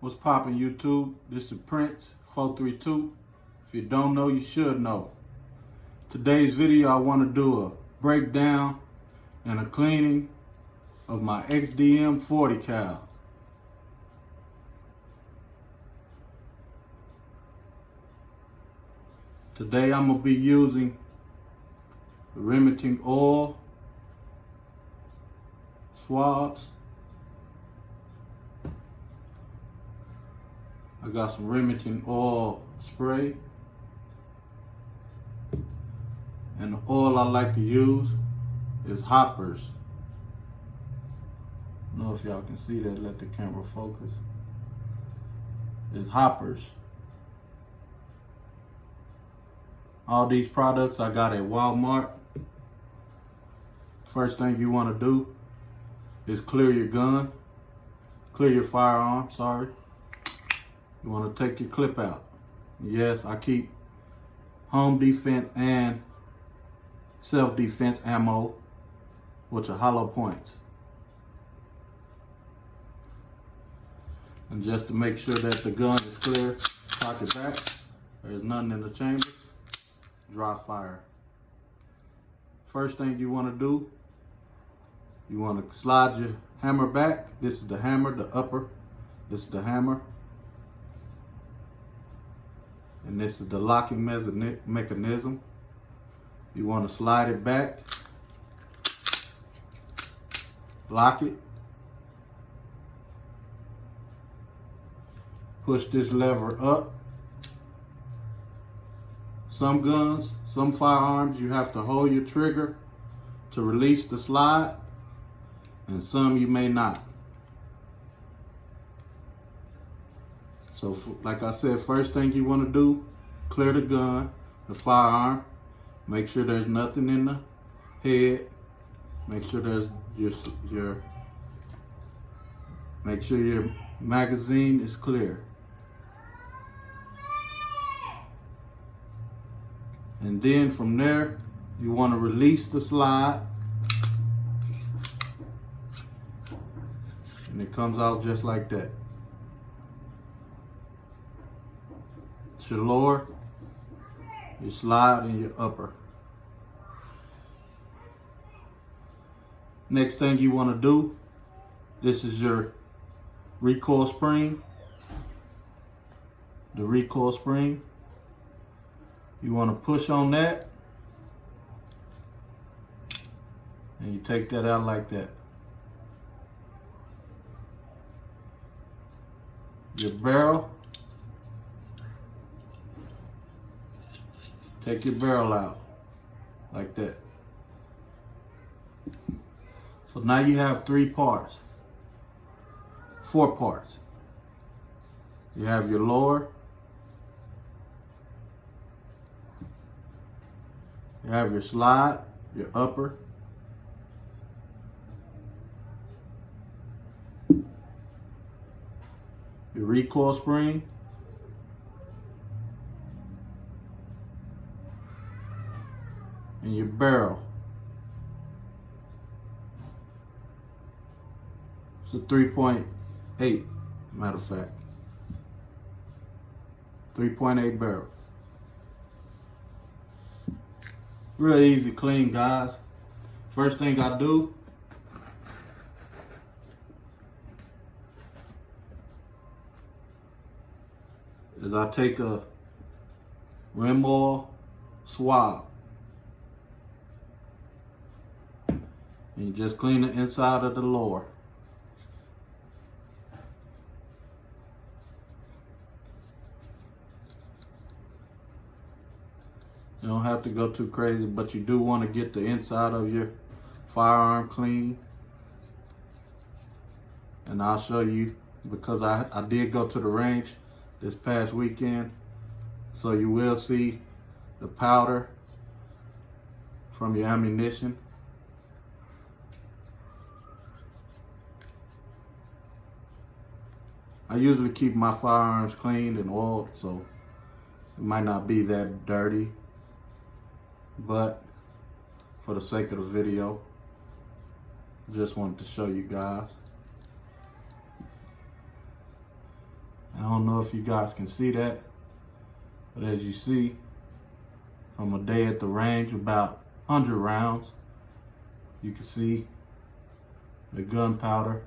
What's poppin', YouTube? This is Prince 432. If you don't know, you should know. Today's video, I want to do a breakdown and a cleaning of my XDM 40 cal. Today I'm going to be using the Remington oil swabs. I got some Remington oil spray. And the oil I like to use is Hoppers. I don't know if y'all can see that, let the camera focus. It's Hoppers. All these products I got at Walmart. First thing you want to do is clear your gun. Clear your firearm, sorry. You want to take your clip out. Yes, I keep home defense and self-defense ammo, which are hollow points. And just to make sure that the gun is clear, cock it back. There's nothing in the chamber. Dry fire. First thing you want to do, you want to slide your hammer back. This is the hammer, the upper. This is the hammer. And this is the locking mechanism. You want to slide it back, lock it, push this lever up. Some guns, some firearms, you have to hold your trigger to release the slide, and some you may not. So like I said, first thing you want to do, clear the gun, the firearm. Make sure there's nothing in the head. Make sure there's make sure your magazine is clear. And then from there, you want to release the slide. And it comes out just like that. It's your lower, your slide, and your upper. Next thing you want to do, this is your recoil spring. The recoil spring. You want to push on that. And you take that out like that. Your barrel. Take your barrel out like that. So now you have 4 parts. You have your lower, you have your slide, your upper, your recoil spring, and your barrel. It's a 3.8, matter of fact. 3.8 barrel. Real easy clean, guys. First thing I do is I take a rim oil swab. And you just clean the inside of the lower. You don't have to go too crazy, but you do want to get the inside of your firearm clean. And I'll show you, because I did go to the range this past weekend. So you will see the powder from your ammunition. I usually keep my firearms cleaned and oiled, so it might not be that dirty, but for the sake of the video, just wanted to show you guys. don't know if you guys can see that, but as you see, from a day at the range, about 100 rounds, you can see the gunpowder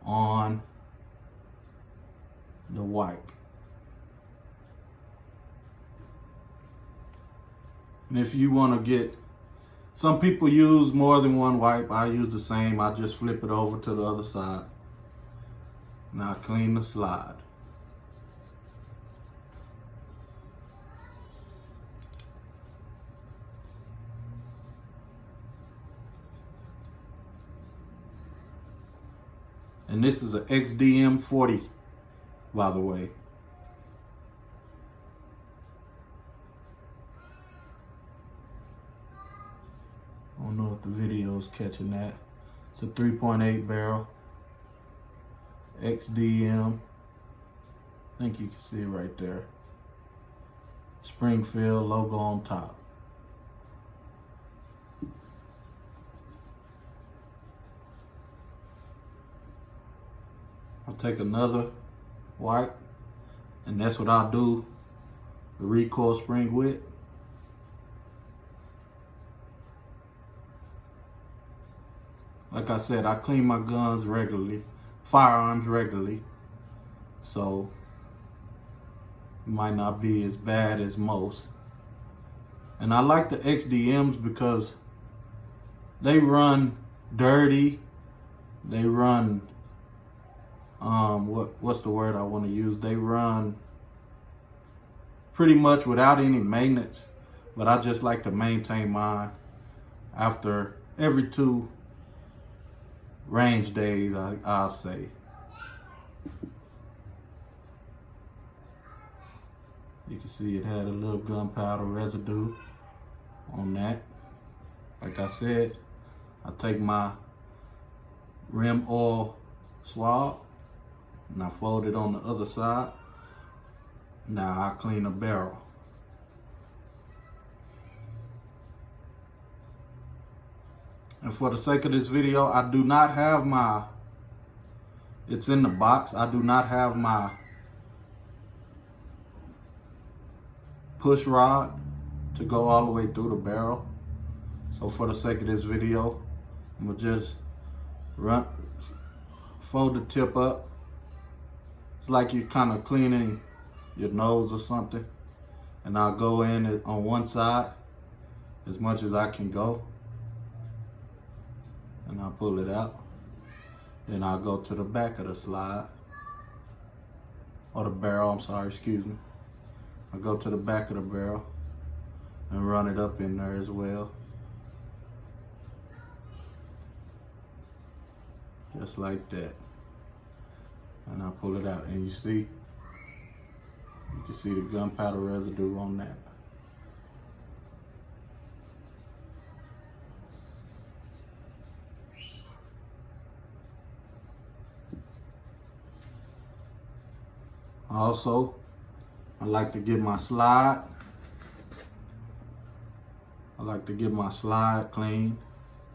on the wipe. And if you want to get, some people use more than one wipe. I use the same. I just flip it over to the other side. Now clean the slide. And this is an XDM 40, by the way. I don't know if the video is catching that. It's a 3.8 barrel XDM. I think you can see it right there. Springfield logo on top. I'll take another wipe, and that's what I'll do the recoil spring with. Like I said, I clean my guns regularly, firearms regularly, so it might not be as bad as most. And I like the XDMs because they run dirty, they run what's the word I want to use? They run pretty much without any maintenance, but I just like to maintain mine after every 2 range days, I'll say. You can see it had a little gunpowder residue on that. Like I said, I take my rim oil swab and I fold it on the other side. Now I clean the barrel. And for the sake of this video, I do not have my, it's in the box, I do not have my push rod to go all the way through the barrel. So for the sake of this video, I'm gonna just fold the tip up. It's like you're kind of cleaning your nose or something. And I'll go in on one side as much as I can go. And I'll pull it out. Then I'll go to the back of the slide. Or the barrel, I'm sorry, excuse me. I'll go to the back of the barrel and run it up in there as well. Just like that. And I pull it out, and you can see the gunpowder residue on that. Also, I like to get my slide. Clean,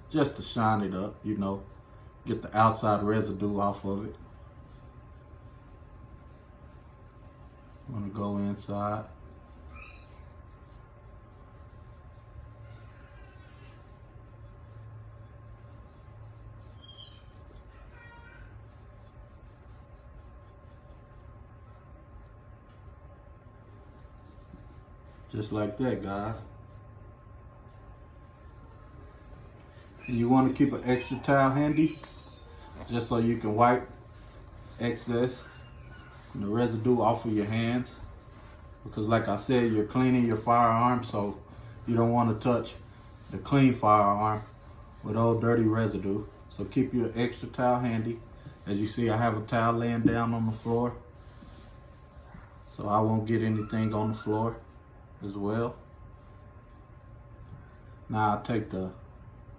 just to shine it up, you know, get the outside residue off of it. I'm gonna go inside. Just like that, guys. And you want to keep an extra towel handy, just so you can wipe excess and the residue off of your hands. Because like I said, you're cleaning your firearm, so you don't want to touch the clean firearm with old dirty residue. So keep your extra towel handy. As you see, I have a towel laying down on the floor, so I won't get anything on the floor as well. Now I take the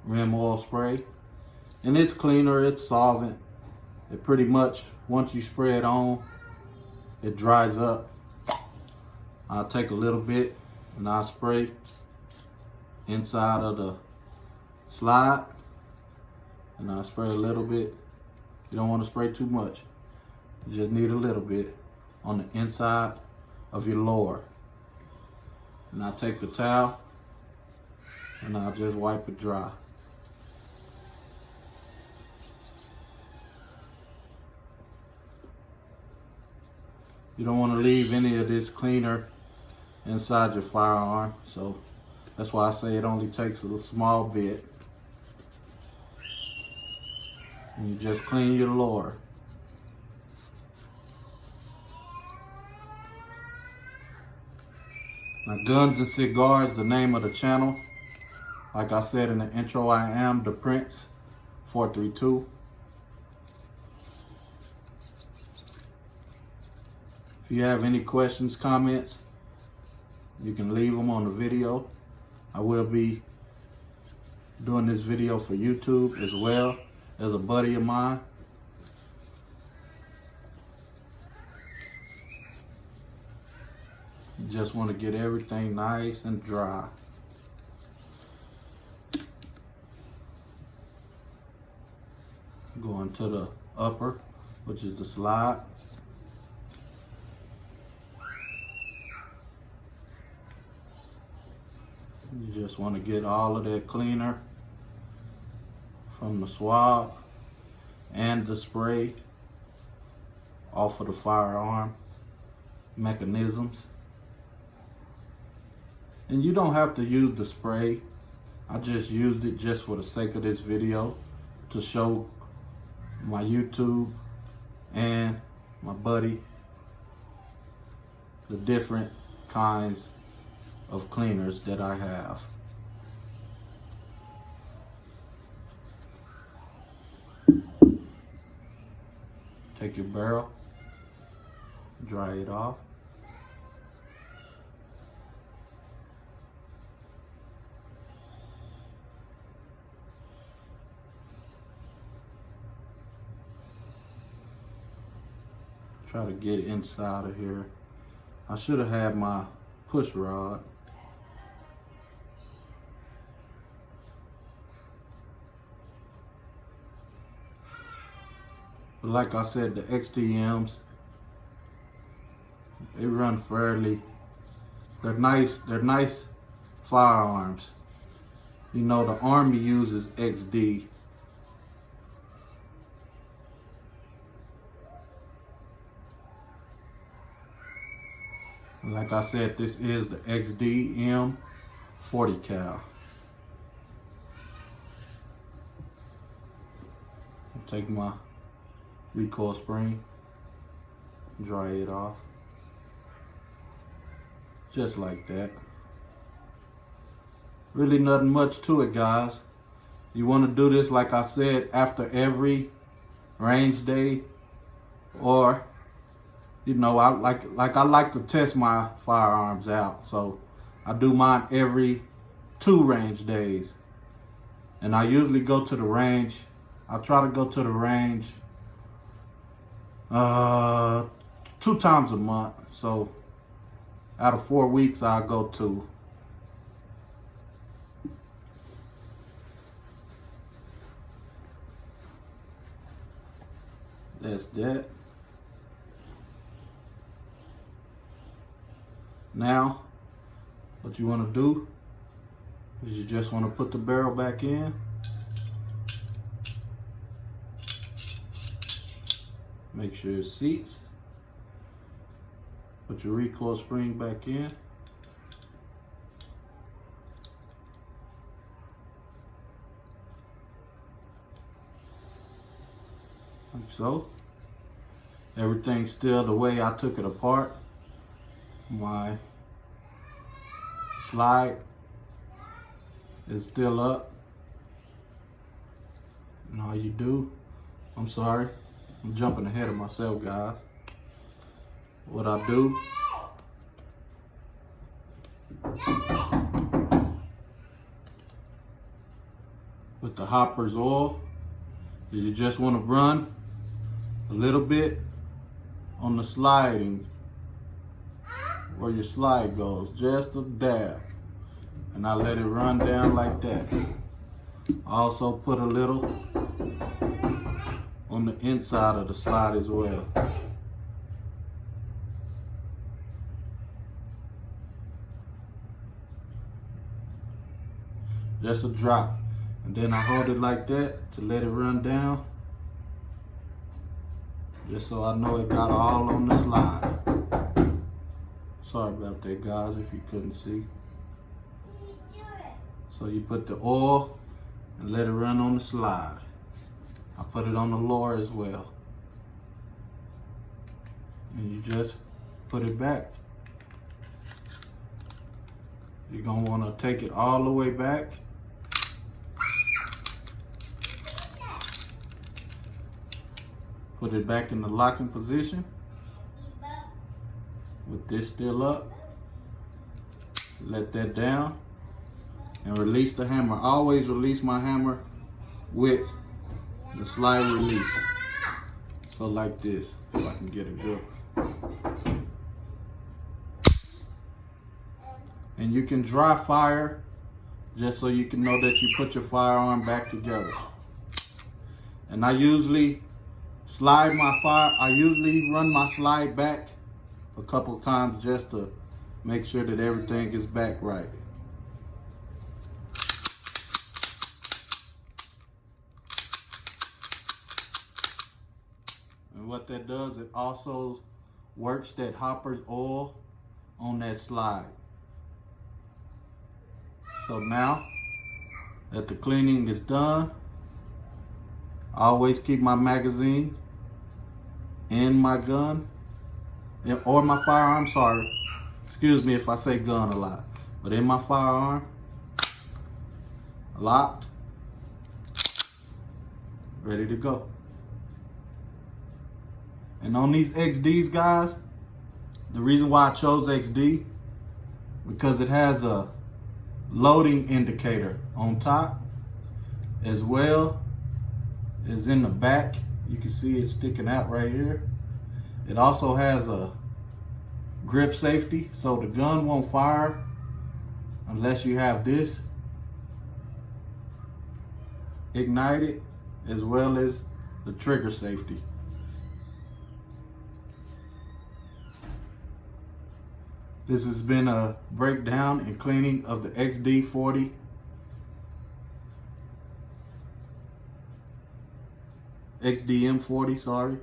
rim oil spray, and it's cleaner, it's solvent. It pretty much, once you spray it on, it dries up. I'll take a little bit and I'll spray inside of the slide, and I'll spray a little bit. You don't want to spray too much. You just need a little bit on the inside of your lower. And I'll take the towel and I'll just wipe it dry. You don't want to leave any of this cleaner inside your firearm, so that's why I say it only takes a little small bit. And you just clean your lower. Now, Guns and Cigars, the name of the channel. Like I said in the intro, I am the Prince 432. If you have any questions, comments, you can leave them on the video. I will be doing this video for YouTube as well as a buddy of mine. You just want to get everything nice and dry. Going to the upper, which is the slide. You just want to get all of that cleaner from the swab and the spray off of the firearm mechanisms. And you don't have to use the spray. I just used it just for the sake of this video to show my YouTube and my buddy the different kinds of cleaners that I have. Take your barrel, dry it off. Try to get inside of here. I should have had my push rod. But like I said, the XDMs, they run fairly. They're nice firearms. You know, the Army uses XD. Like I said, this is the XDM 40 cal. Take my recoil spring, dry it off, just like that. Really nothing much to it, guys. You want to do this, like I said, after every range day, or you know, I like to test my firearms out, so I do mine every 2 range days. And I usually go to the range. I try to go to the range 2 times a month. So out of 4 weeks, I'll go 2. That's that. Now, what you want to do is you just want to put the barrel back in. Make sure it seats. Put your recoil spring back in. Like so. Everything's still the way I took it apart. My slide is still up. And all you do, I'm sorry, I'm jumping ahead of myself, guys. What I do, with the hopper's oil, is you just want to run a little bit on the sliding where your slide goes, just a dab, and I let it run down like that. I also put a little on the inside of the slide as well. just a drop. And then I hold it like that to let it run down, just so I know it got all on the slide. Sorry about that, guys, if you couldn't see. So you put the oil and let it run on the slide. I put it on the lower as well. And you just put it back. You're gonna wanna take it all the way back. Put it back in the locking position with this still up. Let that down and release the hammer. I always release my hammer with the slide release. So like this, if I can get a grip. And you can dry fire just so you can know that you put your firearm back together. And I usually run my slide back a couple times just to make sure that everything is back right. And what that does, it also works that hopper's oil on that slide. So now that the cleaning is done, I always keep my magazine in my gun, or my firearm, sorry. Excuse me if I say gun a lot. But in my firearm, locked, ready to go. And on these XDs, guys, the reason why I chose XD, because it has a loading indicator on top, as well as in the back. You can see it sticking out right here. It also has a grip safety, so the gun won't fire unless you have this ignited, as well as the trigger safety. This has been a breakdown and cleaning of the XD40 XDM 40, sorry.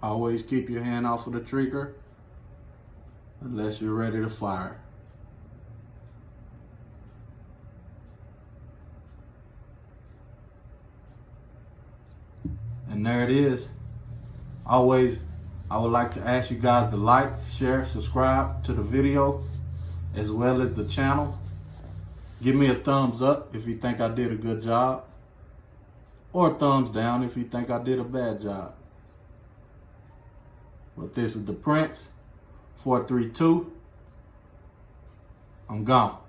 Always keep your hand off of the trigger unless you're ready to fire. And there it is. Always, I would like to ask you guys to like, share, subscribe to the video, as well as the channel. Give me a thumbs up if you think I did a good job, or a thumbs down if you think I did a bad job. But this is the Prince 432. I'm gone.